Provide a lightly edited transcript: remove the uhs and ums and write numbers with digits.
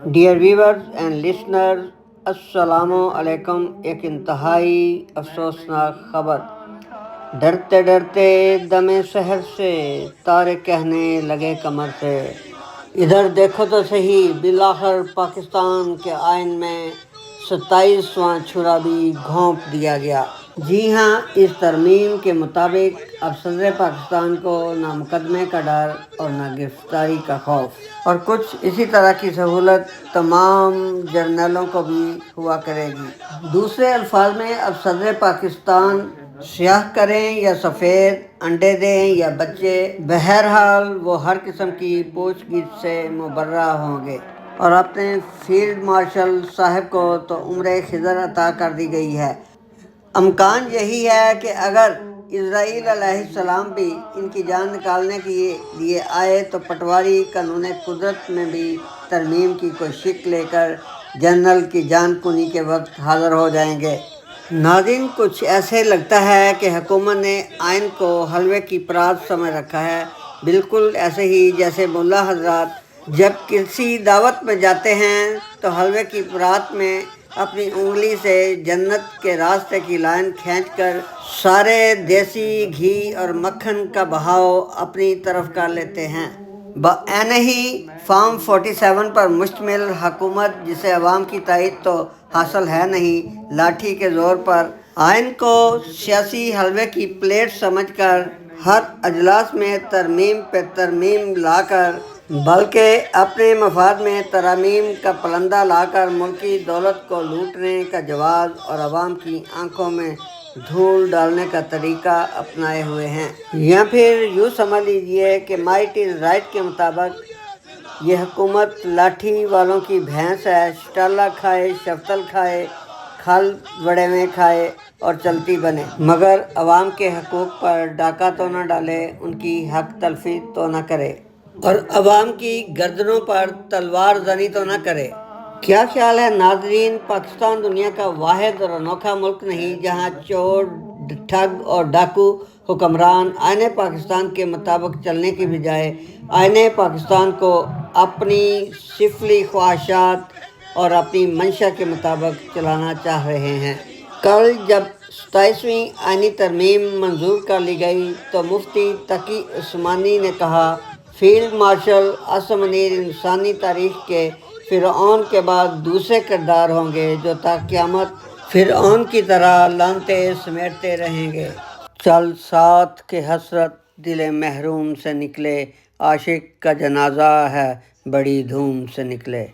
Dear viewers and listeners, السلام علیکم۔ ایک انتہائی افسوسناک خبر۔ ڈرتے ڈرتے دم سحر سے تارے کہنے لگے قمر سے، ادھر دیکھو تو صحیح، بالآخر پاکستان کے آئین میں 27واں چھرا بھی گھونپ دیا گیا۔ جی ہاں، اس ترمیم کے مطابق اب صدر پاکستان کو نہ مقدمے کا ڈر اور نہ گرفتاری کا خوف، اور کچھ اسی طرح کی سہولت تمام جرنیلوں کو بھی ہوا کرے گی۔ دوسرے الفاظ میں اب صدر پاکستان سیاہ کریں یا سفید، انڈے دیں یا بچے، بہرحال وہ ہر قسم کی پوچھ گچھ سے مبرہ ہوں گے۔ اور اپنے فیلڈ مارشل صاحب کو تو عمر خضر عطا کر دی گئی ہے۔ امکان یہی ہے کہ اگر اسرائیل علیہ السلام بھی ان کی جان نکالنے کے لیے آئے تو پٹواری قانون قدرت میں بھی ترمیم کی کوئی شکل لے کر جنرل کی جان کنی کے وقت حاضر ہو جائیں گے۔ ناظرین، کچھ ایسے لگتا ہے کہ حکومت نے آئین کو حلوے کی پرات سمجھ رکھا ہے، بالکل ایسے ہی جیسے ملا حضرات جب کسی دعوت میں جاتے ہیں تو حلوے کی پرات میں اپنی انگلی سے جنت کے راستے کی لائن کھینچ کر سارے دیسی گھی اور مکھن کا بہاؤ اپنی طرف کر لیتے ہیں۔ بعینہ ہی فارم 47 پر مشتمل حکومت، جسے عوام کی تائید تو حاصل ہے نہیں، لاٹھی کے زور پر آئین کو سیاسی حلوے کی پلیٹ سمجھ کر ہر اجلاس میں ترمیم پہ ترمیم لا کر، بلکہ اپنے مفاد میں ترامیم کا پلندہ لا کر ملکی دولت کو لوٹنے کا جواز اور عوام کی آنکھوں میں دھول ڈالنے کا طریقہ اپنائے ہوئے ہیں۔ یا پھر یوں سمجھ لیجیے کہ مائٹ از رائٹ کے مطابق یہ حکومت لاٹھی والوں کی بھینس ہے، شٹالہ کھائے، شفتل کھائے، کھل بڑے میں کھائے اور چلتی بنے، مگر عوام کے حقوق پر ڈاکہ تو نہ ڈالے، ان کی حق تلفی تو نہ کرے، اور عوام کی گردنوں پر تلوار زنی تو نہ کرے۔ کیا خیال ہے ناظرین، پاکستان دنیا کا واحد اور انوکھا ملک نہیں جہاں چور، ٹھگ اور ڈاکو حکمران آئین پاکستان کے مطابق چلنے کی بجائے آئین پاکستان کو اپنی سفلی خواہشات اور اپنی منشا کے مطابق چلانا چاہ رہے ہیں۔ کل جب 27ویں آئینی ترمیم منظور کر لی گئی تو مفتی تقی عثمانی نے کہا، فیلڈ مارشل اسد منیر انسانی تاریخ کے فرعون کے بعد دوسرے کردار ہوں گے جو تا قیامت فرعون کی طرح لعنتیں سمیٹتے رہیں گے۔ چل ساتھ کے حسرت دل محروم سے نکلے، عاشق کا جنازہ ہے بڑی دھوم سے نکلے۔